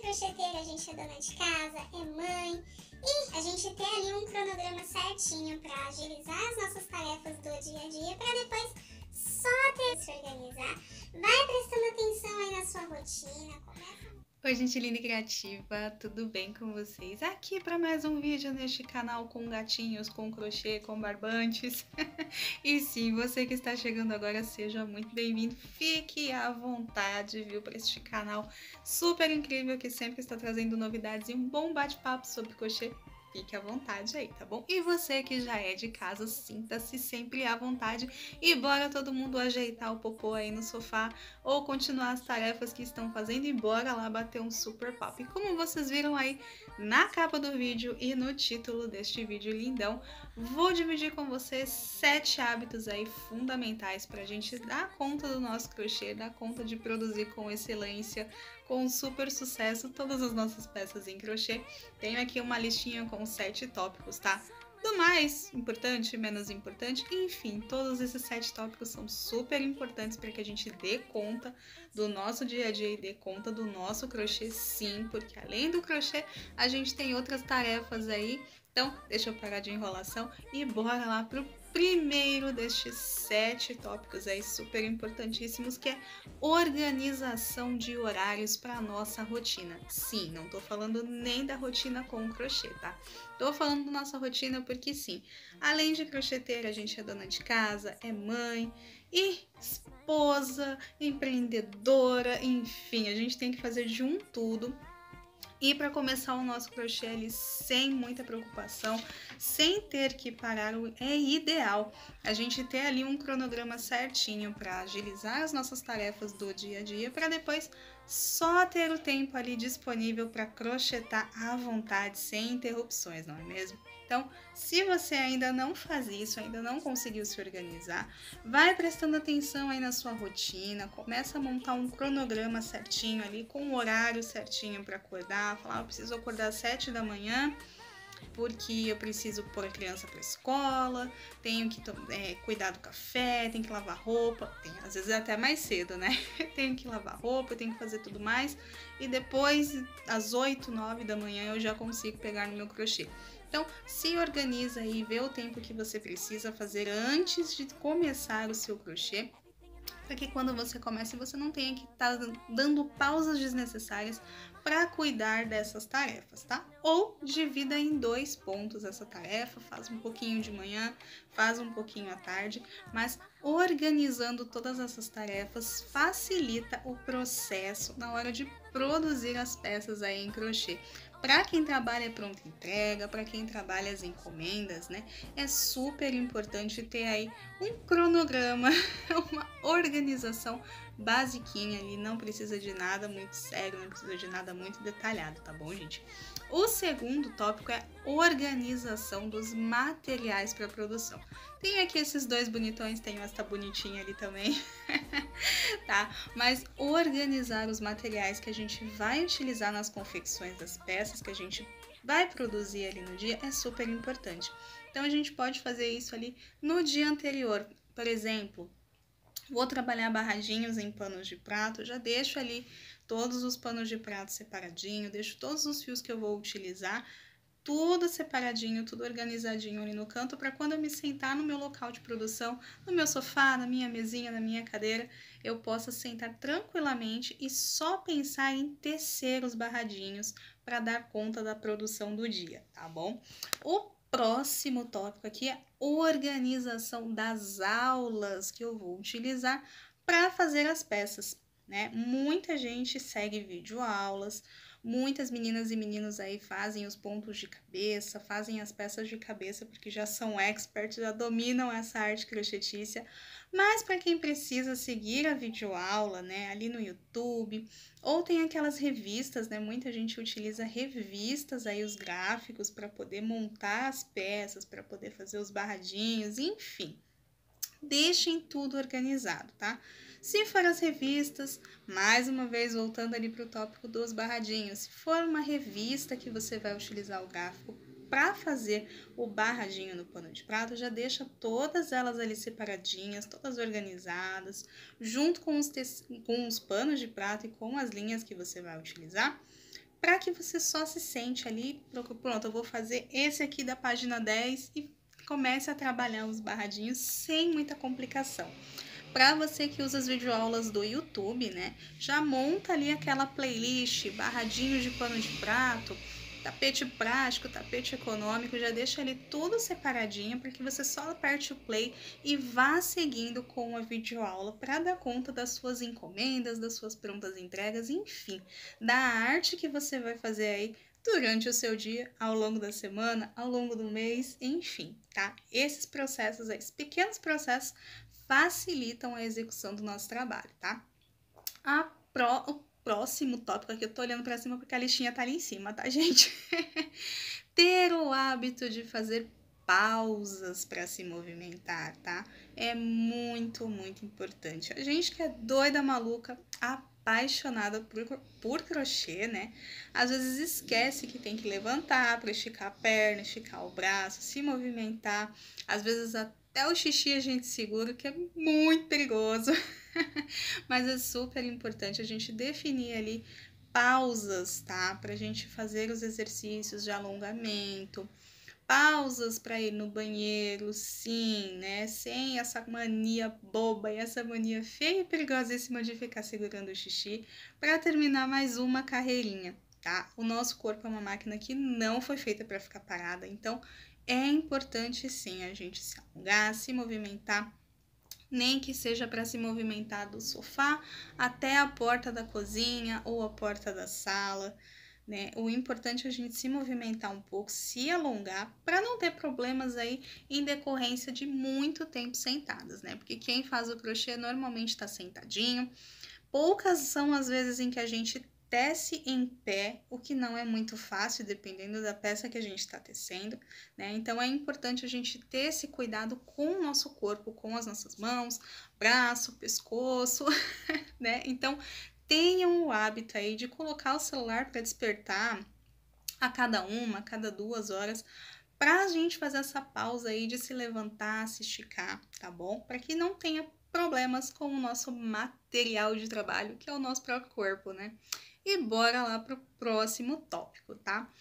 crocheteira, a gente é dona de casa, é mãe e a gente tem ali um cronograma certinho para agilizar as nossas tarefas do dia a dia para depois só ter que se organizar. Vai prestando atenção aí na sua rotina, começa... Oi, gente linda e criativa, tudo bem com vocês? Aqui para mais um vídeo neste canal com gatinhos, com crochê, com barbantes. E sim, você que está chegando agora, seja muito bem-vindo. Fique à vontade, viu, para este canal super incrível que sempre está trazendo novidades e um bom bate-papo sobre crochê. Fique à vontade aí, tá bom? E você que já é de casa, sinta-se sempre à vontade e bora todo mundo ajeitar o popô aí no sofá ou continuar as tarefas que estão fazendo e bora lá bater um super papo. E como vocês viram aí na capa do vídeo e no título deste vídeo lindão, vou dividir com vocês 7 hábitos aí fundamentais pra gente dar conta do nosso crochê, dar conta de produzir com excelência, com super sucesso todas as nossas peças em crochê. Tenho aqui uma listinha com 7 tópicos, tá? Do mais importante, menos importante, enfim, todos esses 7 tópicos são super importantes para que a gente dê conta do nosso dia a dia e dê conta do nosso crochê, sim, porque além do crochê, a gente tem outras tarefas aí. Então, deixa eu parar de enrolação e bora lá pro primeiro destes 7 tópicos aí super importantíssimos, que é organização de horários para nossa rotina. Sim, não tô falando nem da rotina com o crochê, tá? Tô falando da nossa rotina porque sim, além de crocheteira, a gente é dona de casa, é mãe e esposa, empreendedora, enfim, a gente tem que fazer de um tudo. E para começar o nosso crochê ali sem muita preocupação, sem ter que parar, é ideal a gente ter ali um cronograma certinho para agilizar as nossas tarefas do dia a dia, para depois só ter o tempo ali disponível para crochetar à vontade, sem interrupções, não é mesmo? Então, se você ainda não faz isso, ainda não conseguiu se organizar, vai prestando atenção aí na sua rotina, começa a montar um cronograma certinho ali, com um horário certinho para acordar, falar, eu preciso acordar às 7 da manhã, porque eu preciso pôr a criança para a escola, tenho que cuidar do café, tenho que lavar roupa, às vezes é até mais cedo, né? Tenho que lavar roupa, tenho que fazer tudo mais, e depois, às 8, 9 da manhã, eu já consigo pegar no meu crochê. Então, se organiza aí, vê o tempo que você precisa fazer antes de começar o seu crochê, para que quando você comece você não tenha que estar dando pausas desnecessárias para cuidar dessas tarefas, tá? Ou divida em 2 pontos essa tarefa, faz um pouquinho de manhã, faz um pouquinho à tarde, mas organizando todas essas tarefas facilita o processo na hora de produzir as peças aí em crochê. Para quem trabalha pronta entrega, para quem trabalha as encomendas, né? É super importante ter aí um cronograma, uma organização basiquinha ali, não precisa de nada muito sério, não precisa de nada muito detalhado, tá bom, gente? O segundo tópico é organização dos materiais para produção. Tem aqui esses 2 bonitões, tem essa bonitinha ali também, tá? Mas organizar os materiais que a gente vai utilizar nas confecções das peças que a gente vai produzir ali no dia é super importante. Então a gente pode fazer isso ali no dia anterior. Por exemplo, vou trabalhar barradinhos em panos de prato, já deixo ali todos os panos de prato separadinho, deixo todos os fios que eu vou utilizar, tudo separadinho, tudo organizadinho ali no canto, para quando eu me sentar no meu local de produção, no meu sofá, na minha mesinha, na minha cadeira, eu possa sentar tranquilamente e só pensar em tecer os barradinhos para dar conta da produção do dia, tá bom? O próximo tópico aqui é organização das aulas que eu vou utilizar para fazer as peças, né? Muita gente segue videoaulas, muitas meninas e meninos aí fazem os pontos de cabeça, fazem as peças de cabeça porque já são experts, já dominam essa arte crochetícia. Mas para quem precisa seguir a videoaula, né, ali no YouTube, ou tem aquelas revistas, né, muita gente utiliza revistas aí, os gráficos para poder montar as peças, para poder fazer os barradinhos, enfim. Deixem tudo organizado, tá? Se for as revistas, mais uma vez voltando ali para o tópico dos barradinhos, se for uma revista que você vai utilizar o gráfico para fazer o barradinho no pano de prato, já deixa todas elas ali separadinhas, todas organizadas, junto com os panos de prato e com as linhas que você vai utilizar, para que você só se sente ali, pronto, eu vou fazer esse aqui da página 10 e comece a trabalhar os barradinhos sem muita complicação. Para você que usa as videoaulas do YouTube, né, já monta ali aquela playlist, barradinho de pano de prato, tapete prático, tapete econômico, já deixa ali tudo separadinho para que você só aperte o play e vá seguindo com a videoaula para dar conta das suas encomendas, das suas prontas entregas, enfim, da arte que você vai fazer aí durante o seu dia, ao longo da semana, ao longo do mês, enfim, tá? Esses processos aí, esses pequenos processos facilitam a execução do nosso trabalho, tá? O próximo tópico aqui, eu tô olhando para cima porque a listinha tá ali em cima, tá, gente? Ter o hábito de fazer pausas para se movimentar, tá? É muito, muito importante. A gente que é doida, maluca, apaixonada por crochê, né? Às vezes esquece que tem que levantar para esticar a perna, esticar o braço, se movimentar. Às vezes até o xixi a gente segura, que é muito perigoso. Mas é super importante a gente definir ali pausas, tá? Pra gente fazer os exercícios de alongamento, pausas para ir no banheiro, sim, né? Sem essa mania boba e essa mania feia e perigosíssima de ficar segurando o xixi para terminar mais uma carreirinha, tá? O nosso corpo é uma máquina que não foi feita para ficar parada, então é importante sim a gente se alongar, se movimentar, nem que seja para se movimentar do sofá até a porta da cozinha ou a porta da sala, né? O importante é a gente se movimentar um pouco, se alongar, para não ter problemas aí em decorrência de muito tempo sentadas, né? Porque quem faz o crochê normalmente está sentadinho. Poucas são as vezes em que a gente tece em pé, o que não é muito fácil, dependendo da peça que a gente está tecendo, né? Então é importante a gente ter esse cuidado com o nosso corpo, com as nossas mãos, braço, pescoço, né? Então tenham o hábito aí de colocar o celular para despertar a cada 2 horas, para a gente fazer essa pausa aí de se levantar, se esticar, tá bom? Para que não tenha problemas com o nosso material de trabalho, que é o nosso próprio corpo, né? E bora lá pro próximo tópico, tá?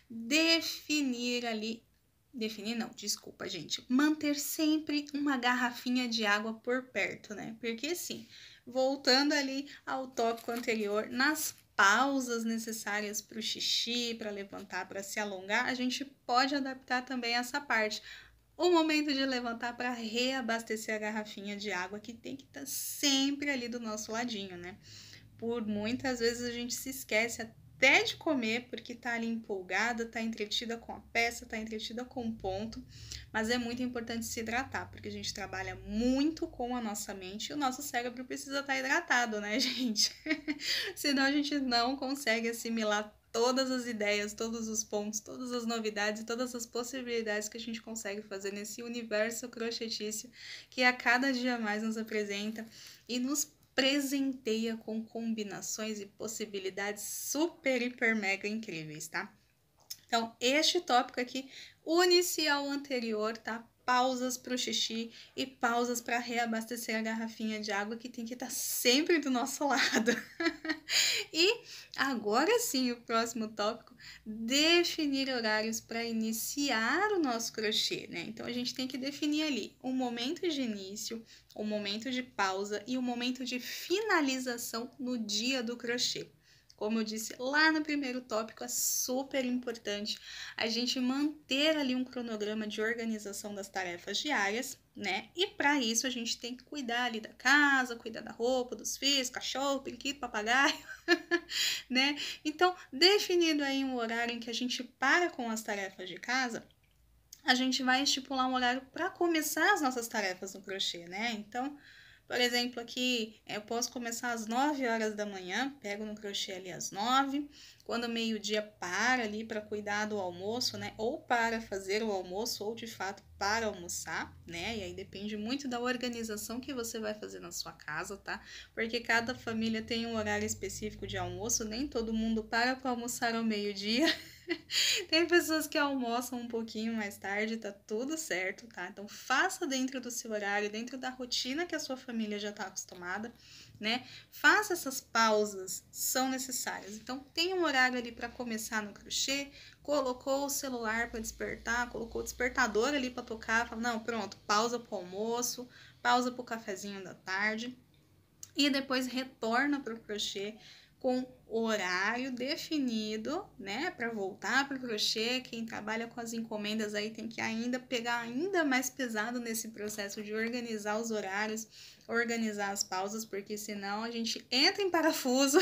Definir, não, desculpa, gente. Manter sempre uma garrafinha de água por perto, né? Porque assim, voltando ali ao tópico anterior, nas pausas necessárias para o xixi, para levantar, para se alongar, a gente pode adaptar também essa parte. O momento de levantar para reabastecer a garrafinha de água, que tem que estar sempre ali do nosso ladinho, né? Por muitas vezes a gente se esquece até de comer, porque tá ali empolgada, tá entretida com a peça, tá entretida com o ponto, mas é muito importante se hidratar, porque a gente trabalha muito com a nossa mente e o nosso cérebro precisa estar hidratado, né, gente? Senão a gente não consegue assimilar todas as ideias, todos os pontos, todas as novidades e todas as possibilidades que a gente consegue fazer nesse universo crochetício que a cada dia mais nos apresenta e nos presenteia com combinações e possibilidades super, hiper, mega incríveis, tá? Então, este tópico aqui une-se ao anterior, tá? Pausas para o xixi e pausas para reabastecer a garrafinha de água que tem que estar sempre do nosso lado. E agora sim, o próximo tópico, definir horários para iniciar o nosso crochê, né? Então, a gente tem que definir ali um momento de início, um momento de pausa e um momento de finalização no dia do crochê. Como eu disse lá no primeiro tópico, é super importante a gente manter ali um cronograma de organização das tarefas diárias, né? E para isso a gente tem que cuidar ali da casa, cuidar da roupa, dos filhos, cachorro, periquito, papagaio, né? Então, definindo aí um horário em que a gente para com as tarefas de casa, a gente vai estipular um horário para começar as nossas tarefas no crochê, né? Então, por exemplo, aqui eu posso começar às 9 horas da manhã, pego no crochê ali às 9, quando meio-dia para ali para cuidar do almoço, né? Ou para fazer o almoço, ou de fato para almoçar, né? E aí depende muito da organização que você vai fazer na sua casa, tá? Porque cada família tem um horário específico de almoço, nem todo mundo para almoçar ao meio-dia. Tem pessoas que almoçam um pouquinho mais tarde, tá tudo certo, tá? Então faça dentro do seu horário, dentro da rotina que a sua família já tá acostumada, né? Faça essas pausas, são necessárias. Então tem um horário ali para começar no crochê, colocou o celular para despertar, colocou o despertador ali para tocar, fala, não, pronto, pausa pro almoço, pausa pro cafezinho da tarde e depois retorna pro crochê com horário definido, né, para voltar para o crochê. Quem trabalha com as encomendas aí tem que ainda pegar ainda mais pesado nesse processo de organizar os horários, organizar as pausas, porque senão a gente entra em parafuso,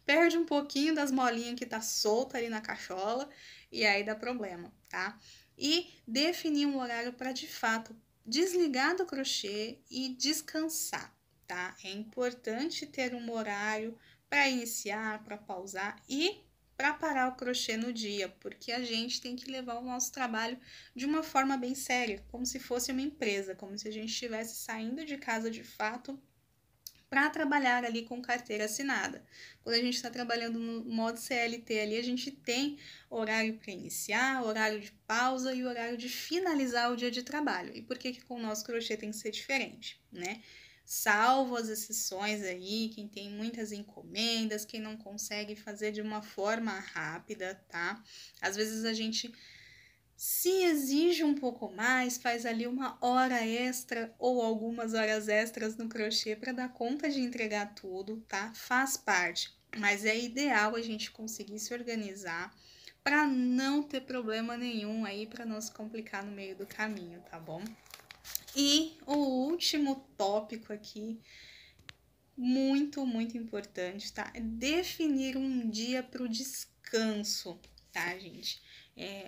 perde um pouquinho das molinhas que tá solta ali na cachola e aí dá problema, tá? E definir um horário para de fato desligar do crochê e descansar, tá? É importante ter um horário para iniciar, para pausar e para parar o crochê no dia, porque a gente tem que levar o nosso trabalho de uma forma bem séria, como se fosse uma empresa, como se a gente estivesse saindo de casa de fato para trabalhar ali com carteira assinada. Quando a gente está trabalhando no modo CLT ali, a gente tem horário para iniciar, horário de pausa e horário de finalizar o dia de trabalho. E por que que com o nosso crochê tem que ser diferente, né? Salvo as exceções aí, quem tem muitas encomendas, quem não consegue fazer de uma forma rápida, tá? Às vezes a gente se exige um pouco mais, faz ali uma hora extra ou algumas horas extras no crochê para dar conta de entregar tudo, tá? Faz parte, mas é ideal a gente conseguir se organizar para não ter problema nenhum aí, para não se complicar no meio do caminho, tá bom? E o último tópico aqui, muito importante, tá? É definir um dia para o descanso, tá, gente?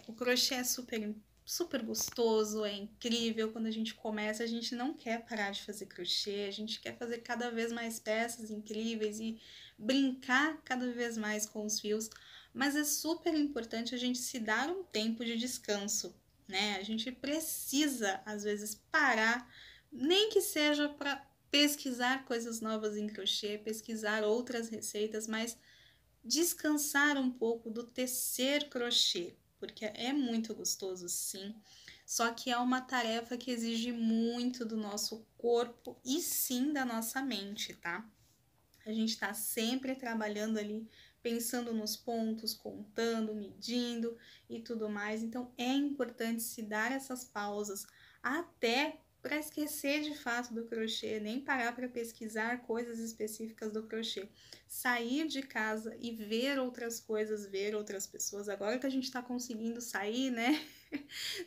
O crochê é super gostoso, é incrível. Quando a gente começa, a gente não quer parar de fazer crochê, a gente quer fazer cada vez mais peças incríveis e brincar cada vez mais com os fios, mas é super importante a gente se dar um tempo de descanso, né? A gente precisa, às vezes, parar, nem que seja para pesquisar coisas novas em crochê, pesquisar outras receitas, mas descansar um pouco do tecer crochê, porque é muito gostoso sim, só que é uma tarefa que exige muito do nosso corpo e sim da nossa mente, tá? A gente está sempre trabalhando ali, pensando nos pontos, contando, medindo e tudo mais, então é importante se dar essas pausas até para esquecer de fato do crochê, nem parar para pesquisar coisas específicas do crochê. Sair de casa e ver outras coisas, ver outras pessoas. Agora que a gente está conseguindo sair, né?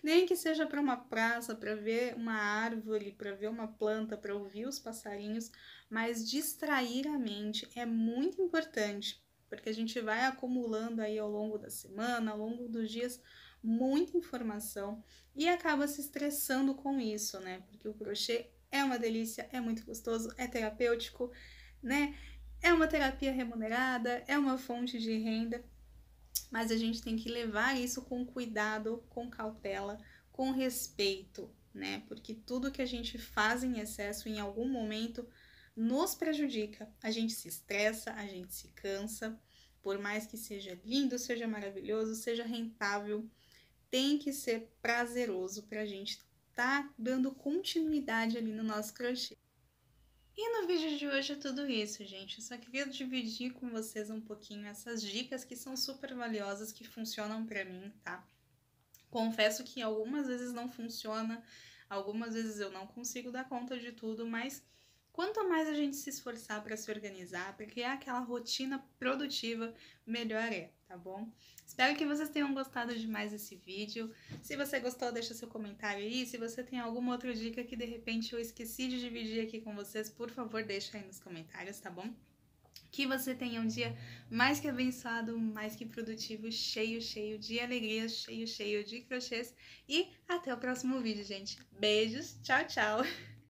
Nem que seja para uma praça, para ver uma árvore, para ver uma planta, para ouvir os passarinhos, mas distrair a mente é muito importante, porque a gente vai acumulando aí ao longo da semana, ao longo dos dias, muita informação e acaba se estressando com isso, né? Porque o crochê é uma delícia, é muito gostoso, é terapêutico, né? É uma terapia remunerada, é uma fonte de renda, mas a gente tem que levar isso com cuidado, com cautela, com respeito, né? Porque tudo que a gente faz em excesso em algum momento nos prejudica. A gente se estressa, a gente se cansa, por mais que seja lindo, seja maravilhoso, seja rentável, tem que ser prazeroso para a gente tá dando continuidade ali no nosso crochê. E no vídeo de hoje é tudo isso, gente. Eu só queria dividir com vocês um pouquinho essas dicas que são super valiosas, que funcionam pra mim, tá? Confesso que algumas vezes não funciona, algumas vezes eu não consigo dar conta de tudo, mas quanto mais a gente se esforçar para se organizar, para criar aquela rotina produtiva, melhor é, tá bom? Espero que vocês tenham gostado demais desse vídeo. Se você gostou, deixa seu comentário aí. Se você tem alguma outra dica que de repente eu esqueci de dividir aqui com vocês, por favor, deixa aí nos comentários, tá bom? Que você tenha um dia mais que abençoado, mais que produtivo, cheio de alegrias, cheio de crochês. E até o próximo vídeo, gente. Beijos, tchau!